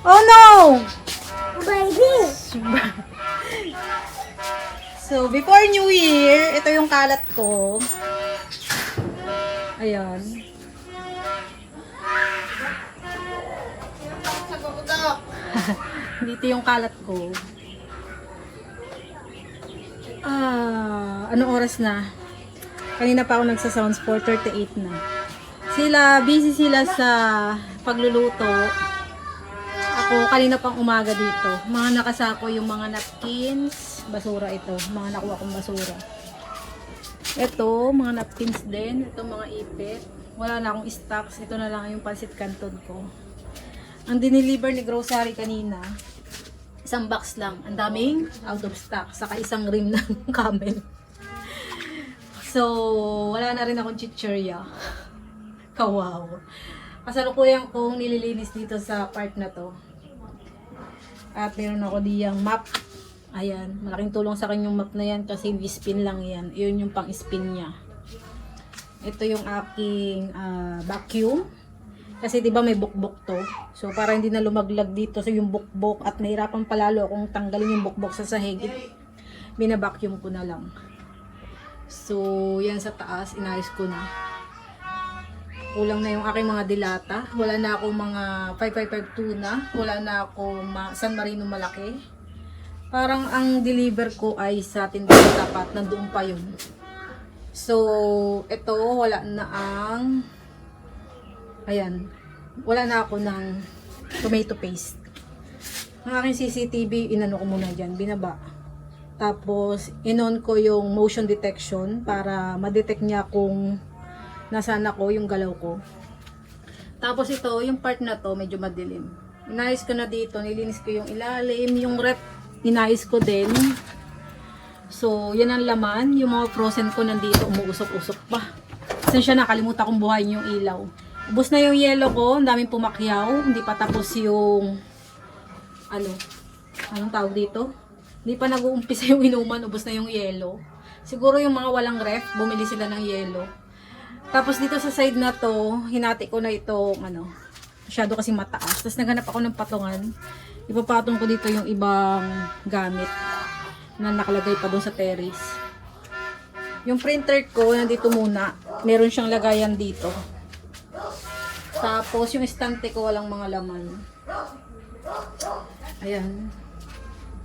Oh no! Baby! So, before New Year, ito yung kalat ko. Ayan. Dito yung kalat ko. Anong oras na? Kanina pa ako nagsa-sounds, 4:38 na. Busy sila sa pagluluto. Ako, kanina pang umaga dito. Mga nakasako yung mga napkins. Basura ito. Mga nakuha kong basura. Ito, mga napkins din. Ito, mga ipit. Wala na akong stocks. Ito na lang yung pansit canton ko. Ang dineliver ni grocery kanina, isang box lang. Ang daming out of stock. Saka isang rim ng camel. So, wala na rin akong chichirya. Kawaw. Kasalukuyan kong nililinis dito sa part na to. At meron ako diyang map. Ayan. Malaking tulong sa akin yung map na yan kasi spin lang yan. Yun yung pang-spin niya. Ito yung aking vacuum. Kasi 'di ba may bukbok to. So para hindi na lumaglag dito sa yung bukbok at nahirapan palalo akong tanggalin yung bukbok sa sahig. Bina-vacuum ko na lang. So yan sa taas inayos ko na. Kulang na yung aking mga dilata. Wala na akong mga 555 tuna. Wala na akong San Marino malaki. Parang ang deliver ko ay sa tindahan dapat. Nandoon pa yun. So ito wala na ang ayan, wala na ako ng tomato paste. Ang aking CCTV, inano ko muna dyan, binaba. Tapos, inon ko yung motion detection para ma-detect niya kung nasaan ako, yung galaw ko. Tapos ito, yung part na to, medyo madilim. Inayos ko na dito, nilinis ko yung ilalim, yung rep, inayos ko din. So, yan ang laman. Yung mga frozen ko nandito, umuusok-usok pa. Kasi siya nakalimutan kong buhayin yung ilaw. Ubus na yung yellow ko, ang daming pumakyaw, hindi pa tapos yung anong tawag dito? Hindi pa nag-uumpisa yung inuman, ubus na yung yellow. Siguro yung mga walang ref, bumili sila ng yellow. Tapos dito sa side na to, hinati ko na ito, masyado kasi mataas. Tapos naghanap ako ng patungan. Ipapatong ko dito yung ibang gamit na nakalagay pa doon sa terrace. Yung printer ko, nandito muna. Meron siyang lagayan dito. Tapos, yung estante ko walang mga laman. Ayan.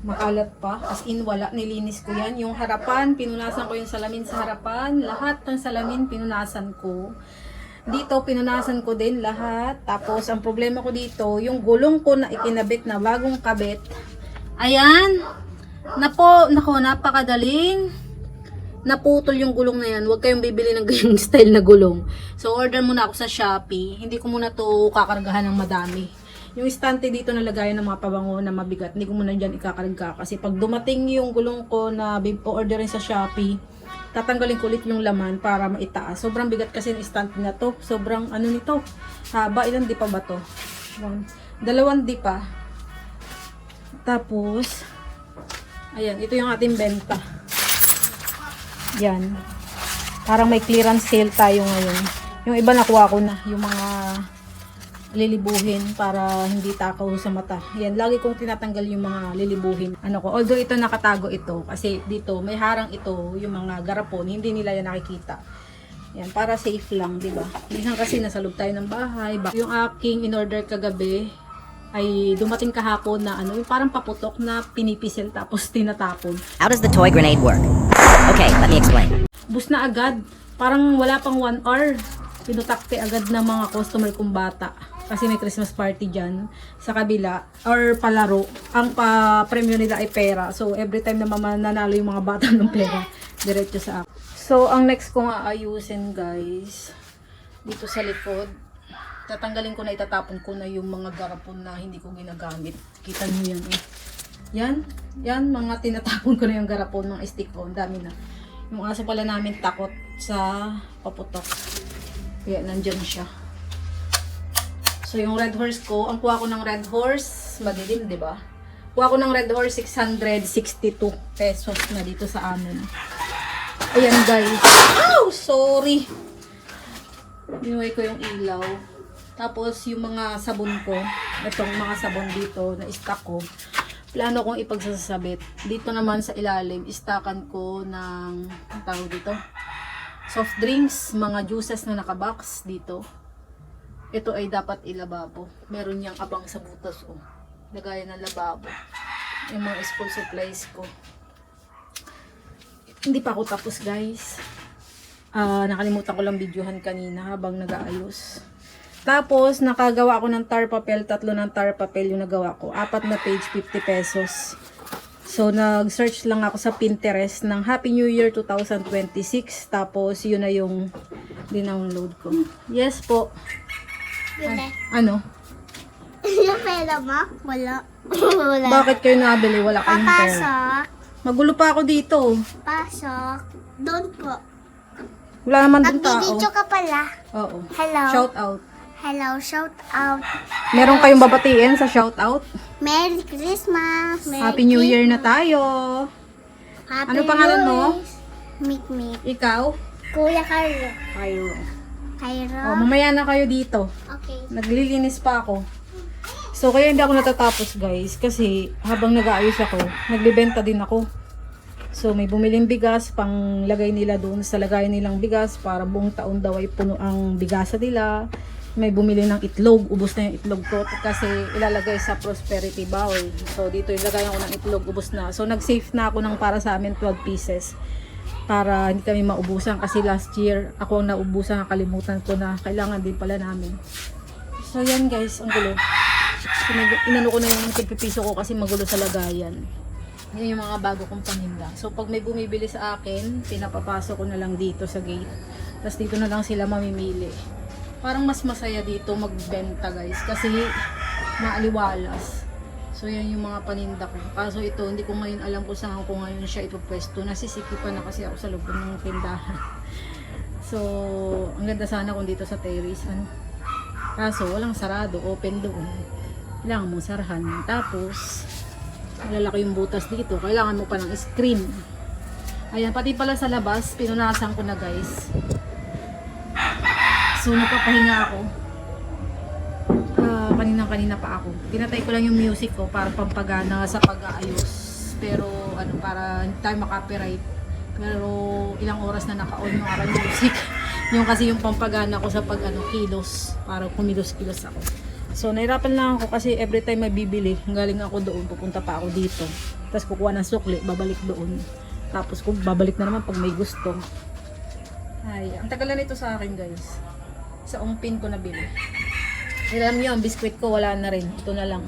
Makalat pa. As in, wala. Nilinis ko yan. Yung harapan, pinunasan ko yung salamin sa harapan. Lahat ng salamin, pinunasan ko. Dito, pinunasan ko din lahat. Tapos, ang problema ko dito, yung gulong ko na ikinabit na bagong kabit. Ayan. Nako, napakadaling. Naputol yung gulong na yan. Huwag kayong bibili ng ganyang style na gulong. So, order muna ako sa Shopee. Hindi ko muna to kakargahan ng madami. Yung estante dito na lagayan ng mga pabango na mabigat, hindi ko muna dyan ikakarga. Kasi pag dumating yung gulong ko na orderin sa Shopee, tatanggalin ko ulit yung laman para maitaas. Sobrang bigat kasi yung estante na to. Sobrang nito. Haba. Ilang di pa ba to? 2 di pa. Tapos, ayan. Ito yung ating benta. Yan. Parang may clearance sale tayo ngayon. Yung iba nakuha ko na. Yung mga lilibuhin para hindi takaw sa mata. Yan. Lagi kong tinatanggal yung mga lilibuhin. Although ito nakatago ito. Kasi dito may harang ito. Yung mga garapon. Hindi nila yan nakikita. Yan. Para safe lang. Diba? Minsan kasi nasa loob tayo ng bahay. Yung aking in-order kagabi ay dumating kahapon na yung parang paputok na pinipisil tapos tinatapon. How does the toy grenade work? Okay, let me explain. Bus na agad. Parang wala pang 1 hour. Pinutakte agad ng mga customer kong bata. Kasi may Christmas party dyan sa kabila. Or palaro. Ang pa-premyo nila ay pera. So, every time na mananalo yung mga bata ng pera, diretso sa akin. So, ang next kong aayusin guys, dito sa likod, tatanggalin ko na, itatapon ko na yung mga garapon na hindi ko ginagamit. Kita nyo yan eh. Yan, mga tinatapon ko na yung garapon, mga stick ko, ang dami na. Yung aso pala namin takot sa paputok. Kaya nandyan siya. So yung red horse ko, ang kuha ko ng red horse, madilim, 'di ba? Kuha ko ng red horse 662 pesos na dito sa amin. Ayan guys. Ow! Sorry. Binuhay ko yung ilaw. Tapos yung mga sabon ko, itong mga sabon dito na stock ko, plano kong ipagsasabit. Dito naman sa ilalim, stockan ko ng, ang tawag dito, soft drinks, mga juices na nakabox dito. Ito ay dapat ilababo. Meron niyang abang sa butas, oh. Lagayan ng lababo. Yung mga school supplies ko. Hindi pa ako tapos, guys. Nakalimutan ko lang videohan kanina habang nag-aayos. Tapos, nakagawa ako ng tar papel. 3 ng tar papel yung nagawa ko. 4 na page, 50 pesos. So, nag-search lang ako sa Pinterest ng Happy New Year 2026. Tapos, yun na yung dinownload ko. Yes po. Yun eh. Ano? Yung pera mo? Wala. Wala. Bakit kayo nabili? Wala kayong pera. Papasok. Magulo pa ako dito. Pasok. Doon po. Wala naman dun tao. Nagbibidyo ka pala. Oo. Hello. Shout out. Hello, shout out. Meron kayong babatiin sa shout out? Merry Christmas. Merry Happy New Year na Christmas. tayo. Happy Ano pangalan mo? Meet. Ikaw? Kuya Carlo. Cairo. Cairo. Oh, mamaya na kayo dito. Okay. Naglilinis pa ako. So, kaya hindi ako natatapos, guys. Kasi, habang nag-aayos ako, nagbebenta din ako. So, may bumiling bigas, pang lagay nila doon sa lagayan nilang bigas, para buong taon daw ay puno ang bigasa nila. May bumili ng itlog, ubos na yung itlog ko, kasi ilalagay sa prosperity bowl. So, dito yung lagayan ko ng itlog, ubos na. So, nag-save na ako ng para sa amin 12 pieces. Para hindi kami maubusan, kasi last year, ako ang naubusan, nakalimutan ko na kailangan din pala namin. So, yan guys, ang gulo. Inano ko na yung pipiso ko kasi magulo sa lagayan. Yan yung mga bago kong paninda. So, pag may bumibili sa akin, pinapapasok ko na lang dito sa gate. Tapos dito na lang sila mamimili. Parang mas masaya dito magbenta, guys. Kasi maaliwalas. So, yan yung mga paninda ko. Kaso ito, hindi ko ngayon alam kung saan ko ngayon siya ipopwesto. Nasisikipan na kasi ako sa loob ng tindahan. So, ang ganda sana kung dito sa terrace. Ano? Kaso, walang sarado. Open doon. Kailangan mo sarahan. Tapos, malalaki yung butas dito. Kailangan mo pa ng screen. Ayan, pati pala sa labas, pinunasan ko na guys. So, napapahinga ako. Kanina pa ako. Tinatay ko lang yung music ko para pampagana sa pag-aayos. Pero, ano, para hindi tayo makapiright. Pero, ilang oras na naka-on yung aral music. Yung kasi yung pampagana ko sa kilos. Para kumilos-kilos ako. So, nahirapan lang ako kasi every time may bibili, galing ako doon, pupunta pa ako dito. Tapos kukuha ng sukli, babalik doon. Tapos kung babalik na naman pag may gusto. Ay, ang tagal na nito sa akin guys. Sa umpin ko nabili. Alam nyo, ang biskwit ko wala na rin. Ito na lang.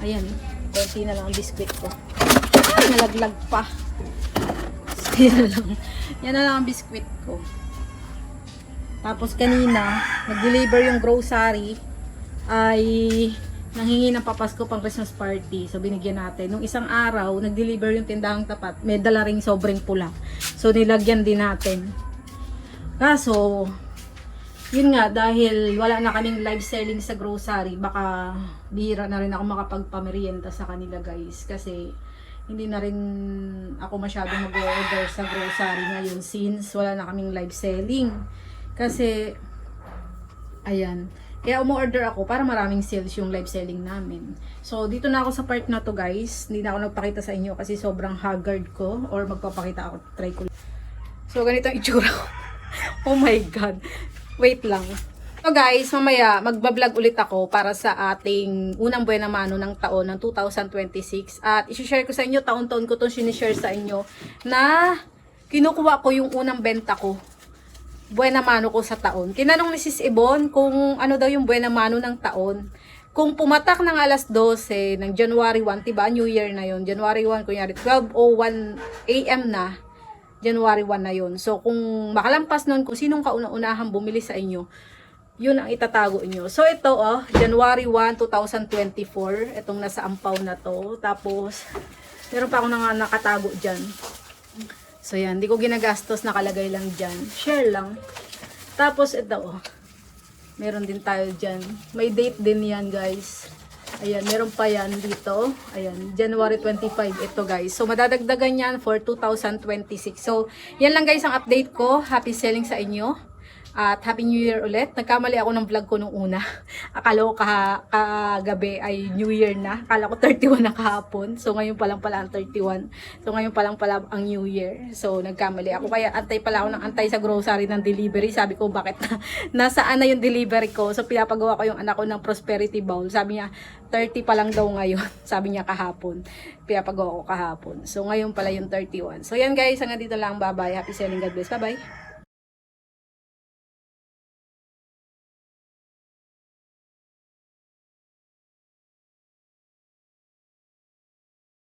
Ayan, konti na lang ang biskwit ko. Ay, nalaglag pa. Yan na lang ang biskwit ko. Tapos kanina, nag-deliver yung grocery. Ay nanghingi ng papasko pang Christmas party. So binigyan natin. Nung isang araw, nag-deliver yung tindahang tapat. May dala ring sobrang pula. So nilagyan din natin. Kaso, yun nga, dahil wala na kaming live selling sa grocery, baka bihira na rin ako makapagpamerienda sa kanila guys. Kasi hindi na rin ako masyadong mag-order sa grocery ngayon since wala na kaming live selling. Kasi, ayan. Kaya umu-order ako para maraming sales yung live selling namin. So, dito na ako sa part na to guys. Hindi na ako nagpakita sa inyo kasi sobrang haggard ko. Or magpapakita ako. Try ko. So, ganito ang itsura ko. Oh my God. Wait lang. So guys, mamaya magbablog ulit ako para sa ating unang buwan naman ng taon ng 2026. At isi-share ko sa inyo, taon-taon ko itong sinishare sa inyo na kinukuha ko yung unang benta ko. Buwan mano ko sa taon. Tinanong ni Sis Ibon kung ano daw yung buwan mano ng taon. Kung pumatak ng alas 12 ng January 1, diba? New Year na yon. January 1, kunyari 12:01 AM na. January 1 na yon. So, kung makalampas nun, kung sinong kauna-unahang bumili sa inyo, yun ang itatago nyo. So, ito, January 1, 2024. Itong nasa ampaw na to. Tapos, meron pa akong nakatago dyan. So, yan. Hindi ko ginagastos. Nakalagay lang dyan. Share lang. Tapos, ito, meron din tayo dyan. May date din yan, guys. Ayan, meron pa yan dito. Ayan, January 25 ito guys. So, madadagdagan yan for 2026. So, yan lang guys ang update ko. Happy selling sa inyo. At Happy New Year ulit. Nagkamali ako ng vlog ko nung una. Akala ko kagabi ay New Year na. Akala ko 31 na kahapon. So ngayon pa lang pala ang 31. So ngayon pa lang pala ang New Year. So nagkamali ako. Kaya antay pala ako ng antay sa grocery ng delivery. Sabi ko bakit nasaan na yung delivery ko. So pinapagawa ko yung anak ko ng prosperity bowl. Sabi niya 30 pa lang daw ngayon. Sabi niya kahapon. Pinapagawa ko kahapon. So ngayon pala yung 31. So yan guys, hanggang dito lang. Bye bye. Happy selling. God bless. Bye bye.